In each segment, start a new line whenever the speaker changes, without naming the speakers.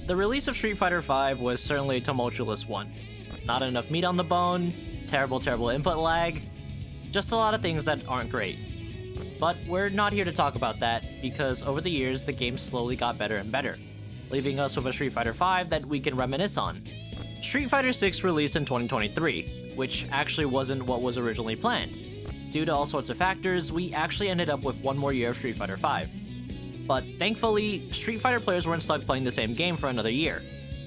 The release of Street Fighter V was certainly a tumultuous one. Not enough meat on the bone, terrible input lag, just a lot of things that aren't great. But we're not here to talk about that, because over the years the game slowly got better and better, leaving us with a Street Fighter V that we can reminisce on. Street Fighter VI released in 2023, which actually wasn't what was originally planned. Due to all sorts of factors, we actually ended up with one more year of Street Fighter V. But thankfully, Street Fighter players weren't stuck playing the same game for another year,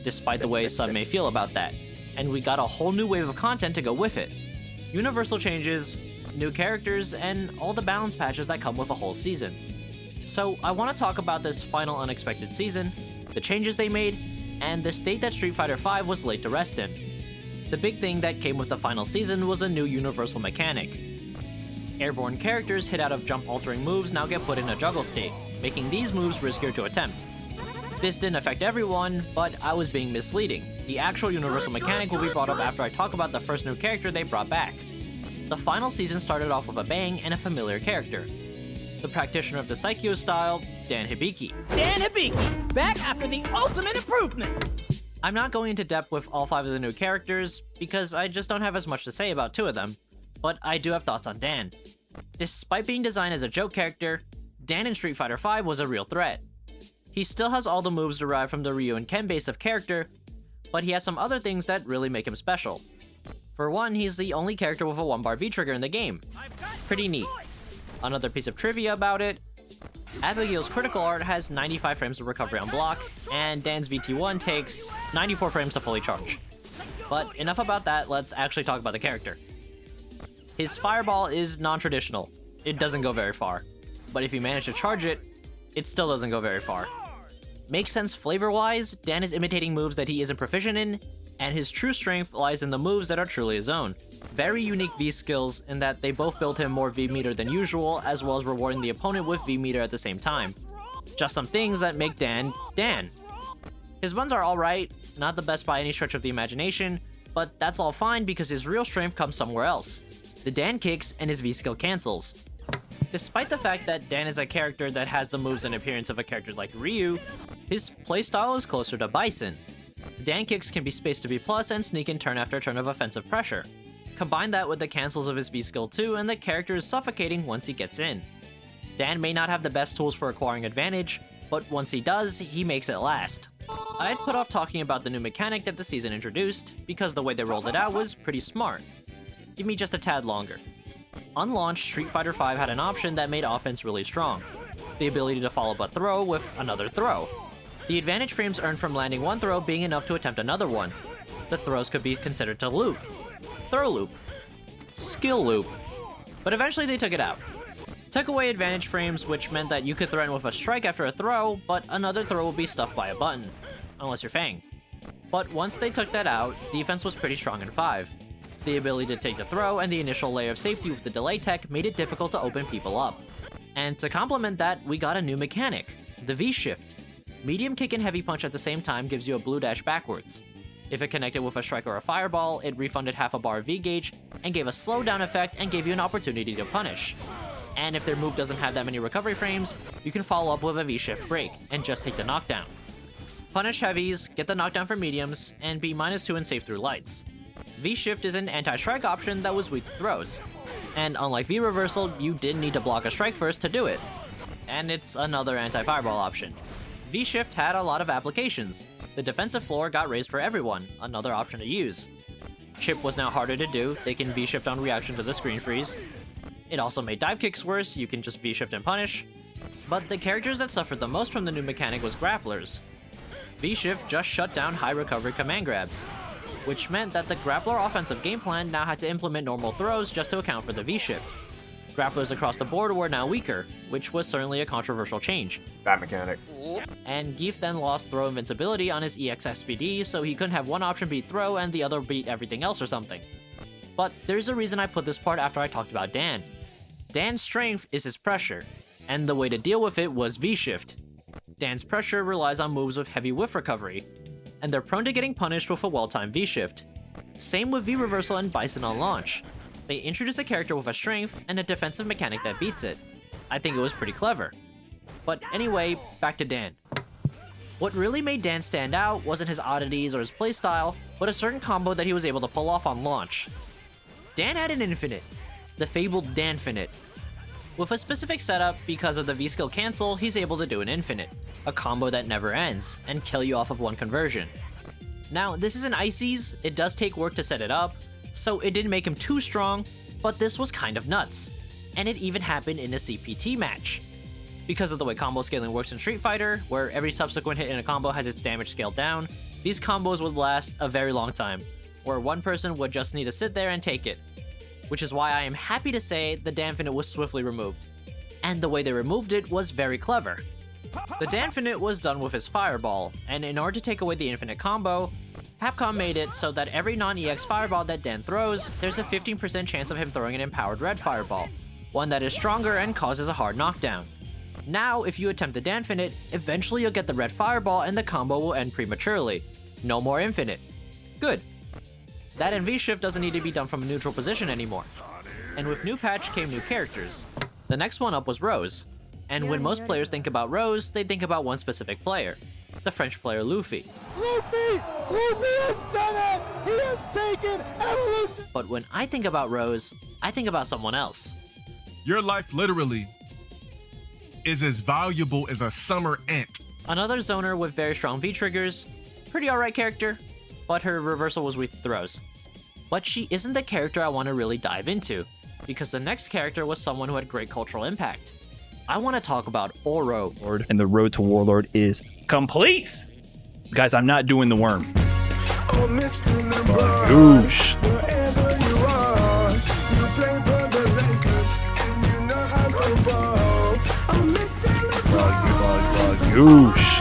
despite the way some may feel about that, and we got a whole new wave of content to go with it. Universal changes, new characters, and all the balance patches that come with a whole season. So I want to talk about this final unexpected season, the changes they made, and the state that Street Fighter V was laid to rest in. The big thing that came with the final season was a new universal mechanic. Airborne characters hit out of jump-altering moves now get put in a juggle state, making these moves riskier to attempt. This didn't affect everyone, but I was being misleading. The actual universal mechanic will be brought up after I talk about the first new character they brought back. The final season started off with a bang and a familiar character. The practitioner of the Psycho style, Dan Hibiki.
Dan Hibiki, back after the ultimate improvement!
I'm not going into depth with all 5 of the new characters, because I just don't have as much to say about 2 of them, but I do have thoughts on Dan. Despite being designed as a joke character, Dan in Street Fighter V was a real threat. He still has all the moves derived from the Ryu and Ken base of character, but he has some other things that really make him special. For one, he's the only character with a 1-bar V-trigger in the game. Pretty neat. Another piece of trivia about it, Abigail's critical art has 95 frames of recovery on block, and Dan's VT1 takes 94 frames to fully charge. But enough about that, let's actually talk about the character. His fireball is non-traditional. It doesn't go very far. But if you manage to charge it, it still doesn't go very far. Makes sense flavor-wise, Dan is imitating moves that he isn't proficient in, and his true strength lies in the moves that are truly his own. Very unique V-skills in that they both build him more V-meter than usual, as well as rewarding the opponent with V-meter at the same time. Just some things that make Dan, Dan. His buns are alright, not the best by any stretch of the imagination, but that's all fine because his real strength comes somewhere else. The Dan kicks and his V-skill cancels. Despite the fact that Dan is a character that has the moves and appearance of a character like Ryu, his playstyle is closer to Bison. Dan kicks can be spaced to B+ and sneak in turn after turn of offensive pressure. Combine that with the cancels of his V-skill too, and the character is suffocating once he gets in. Dan may not have the best tools for acquiring advantage, but once he does, he makes it last. I had put off talking about the new mechanic that the season introduced, because the way they rolled it out was pretty smart. Give me just a tad longer. Unlaunched, Street Fighter V had an option that made offense really strong. The ability to follow up a throw with another throw. The advantage frames earned from landing one throw being enough to attempt another one. The throws could be considered to loop. Throw loop. Skill loop. But eventually they took it out. Took away advantage frames, which meant that you could threaten with a strike after a throw, but another throw will be stuffed by a button. Unless you're Fang. But once they took that out, defense was pretty strong in 5. The ability to take the throw and the initial layer of safety with the delay tech made it difficult to open people up. And to complement that, we got a new mechanic, the V-shift. Medium kick and heavy punch at the same time gives you a blue dash backwards. If it connected with a strike or a fireball, it refunded half a bar of V-gauge and gave a slowdown effect and gave you an opportunity to punish. And if their move doesn't have that many recovery frames, you can follow up with a V-shift break and just take the knockdown. Punish heavies, get the knockdown for mediums, and be -2 and safe through lights. V-shift is an anti-strike option that was weak to throws. And unlike V-reversal, you didn't need to block a strike first to do it. And it's another anti-fireball option. V-shift had a lot of applications. The defensive floor got raised for everyone, another option to use. Chip was now harder to do, they can V-shift on reaction to the screen freeze. It also made dive kicks worse, you can just V-shift and punish. But the characters that suffered the most from the new mechanic was grapplers. V-shift just shut down high recovery command grabs, which meant that the grappler offensive game plan now had to implement normal throws just to account for the V-shift. Grapplers across the board were now weaker, which was certainly a controversial change.
That mechanic.
And Geef then lost throw invincibility on his EX SPD, so he couldn't have one option beat throw and the other beat everything else or something. But there's a reason I put this part after I talked about Dan. Dan's strength is his pressure, and the way to deal with it was V-shift. Dan's pressure relies on moves with heavy whiff recovery, and they're prone to getting punished with a well-timed V-shift. Same with V-reversal and Bison on launch. They introduce a character with a strength and a defensive mechanic that beats it. I think it was pretty clever. But anyway, back to Dan. What really made Dan stand out wasn't his oddities or his playstyle, but a certain combo that he was able to pull off on launch. Dan had an infinite, the fabled Danfinite. With a specific setup, because of the V-skill cancel, he's able to do an infinite, a combo that never ends, and kill you off of one conversion. Now, this isn't Icy's, it does take work to set it up, so it didn't make him too strong, but this was kind of nuts. And it even happened in a CPT match. Because of the way combo scaling works in Street Fighter, where every subsequent hit in a combo has its damage scaled down, these combos would last a very long time, where one person would just need to sit there and take it. Which is why I am happy to say the Danfinite was swiftly removed. And the way they removed it was very clever. The Danfinite was done with his Fireball, and in order to take away the infinite combo, Capcom made it so that every non-EX Fireball that Dan throws, there's a 15% chance of him throwing an empowered red Fireball, one that is stronger and causes a hard knockdown. Now, if you attempt the Danfinite, eventually you'll get the red Fireball and the combo will end prematurely. No more infinite. Good. That NV shift doesn't need to be done from a neutral position anymore. And with new patch came new characters. The next one up was Rose. And when most players think about Rose, they think about one specific player, the French player Luffy.
Luffy has done it! He has taken evolution!
But when I think about Rose, I think about someone else.
Your life literally is as valuable as a summer ant.
Another zoner with very strong V-triggers, pretty alright character, but her reversal was weak to throws. But she isn't the character I want to really dive into, because the next character was someone who had great cultural impact. I want to talk about Oro.
And the road to Warlord is complete! Guys, I'm not doing the worm.
Oh, Mr.
Goosh.
Wherever you are, you play for the Lakers, and you know how to ball. Oh, Mr. LeBron.
Goosh.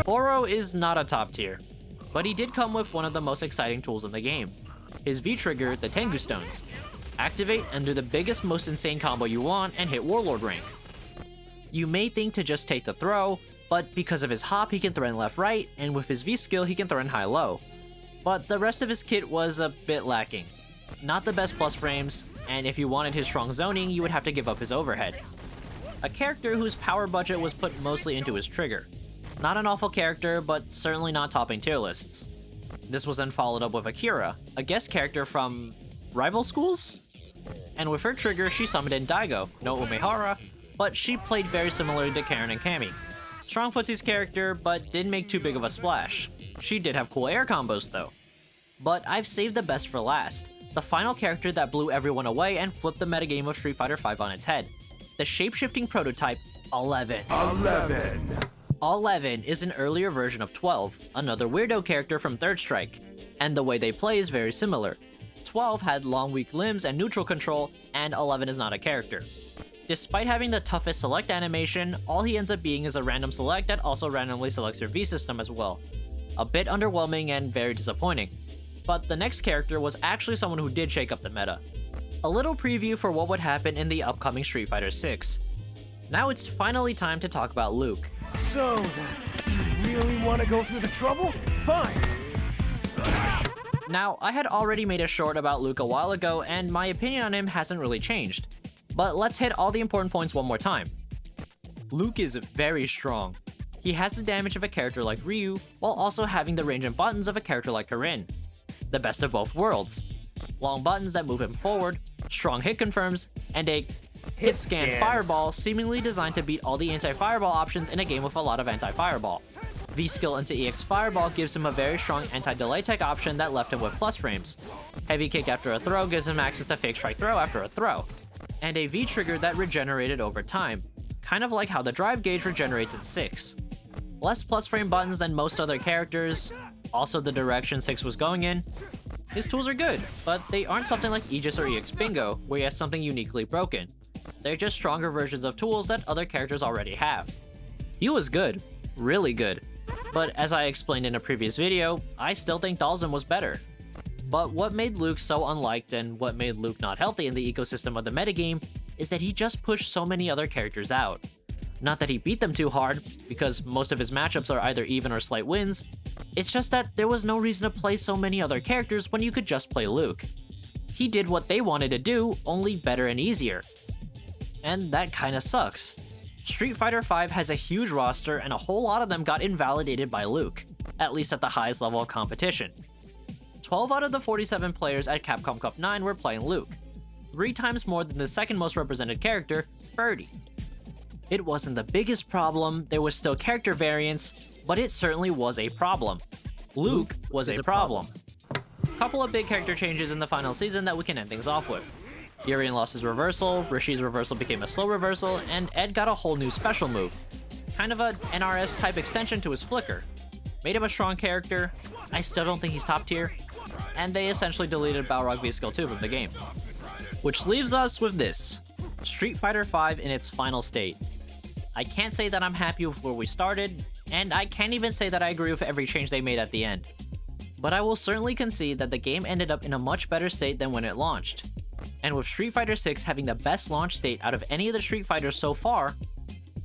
Oro is not a top tier, but he did come with one of the most exciting tools in the game. His V-trigger, the Tengu Stones. Activate and do the biggest, most insane combo you want and hit Warlord rank. You may think to just take the throw, but because of his hop he can throw in left-right, and with his V-skill he can throw in high-low. But the rest of his kit was a bit lacking. Not the best plus frames, and if you wanted his strong zoning you would have to give up his overhead. A character whose power budget was put mostly into his trigger. Not an awful character, but certainly not topping tier lists. This was then followed up with Akira, a guest character from rival schools? And with her trigger, she summoned in Daigo, no Umehara, but she played very similarly to Karen and Cammy. Strong footsie's character, but didn't make too big of a splash. She did have cool air combos though. But I've saved the best for last, the final character that blew everyone away and flipped the metagame of Street Fighter V on its head. The shape-shifting prototype, 11. 11 is an earlier version of 12, another weirdo character from Third Strike, and the way they play is very similar. 12 had long weak limbs and neutral control, and 11 is not a character. Despite having the toughest select animation, all he ends up being is a random select that also randomly selects your V system as well. A bit underwhelming and very disappointing. But the next character was actually someone who did shake up the meta. A little preview for what would happen in the upcoming Street Fighter 6. Now it's finally time to talk about Luke.
So, you really want to go through the trouble? Fine.
Now, I had already made a short about Luke a while ago, and my opinion on him hasn't really changed. But let's hit all the important points one more time. Luke is very strong. He has the damage of a character like Ryu, while also having the range and buttons of a character like Karin. The best of both worlds. Long buttons that move him forward, strong hit confirms, and a hit scan fireball seemingly designed to beat all the anti-fireball options in a game with a lot of anti-fireball. V-skill into EX Fireball gives him a very strong anti-delay tech option that left him with plus frames. Heavy kick after a throw gives him access to fake strike throw after a throw. And a V-trigger that regenerated over time, kind of like how the drive gauge regenerates in 6. Less plus frame buttons than most other characters, also the direction 6 was going in. His tools are good, but they aren't something like Aegis or EX Bingo, where he has something uniquely broken. They're just stronger versions of tools that other characters already have. He was good, really good, but as I explained in a previous video, I still think Dalsum was better. But what made Luke so unliked and what made Luke not healthy in the ecosystem of the metagame is that he just pushed so many other characters out. Not that he beat them too hard, because most of his matchups are either even or slight wins, it's just that there was no reason to play so many other characters when you could just play Luke. He did what they wanted to do, only better and easier. and that kinda sucks. Street Fighter V has a huge roster and a whole lot of them got invalidated by Luke, at least at the highest level of competition. 12 out of the 47 players at Capcom Cup 9 were playing Luke, 3 times more than the second most represented character, Birdie. It wasn't the biggest problem, there was still character variance, but it certainly was a problem. Luke was a problem. Couple of big character changes in the final season that we can end things off with. Urian lost his reversal, Rishi's reversal became a slow reversal, and Ed got a whole new special move. Kind of a NRS type extension to his flicker. Made him a strong character, I still don't think he's top tier, and they essentially deleted Balrog V Skill 2 from the game. Which leaves us with this, Street Fighter V in its final state. I can't say that I'm happy with where we started, and I can't even say that I agree with every change they made at the end. But I will certainly concede that the game ended up in a much better state than when it launched. And with Street Fighter 6 having the best launch state out of any of the Street Fighters so far,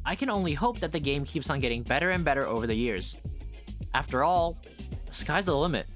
I can only hope that the game keeps on getting better and better over the years. After all, the sky's the limit.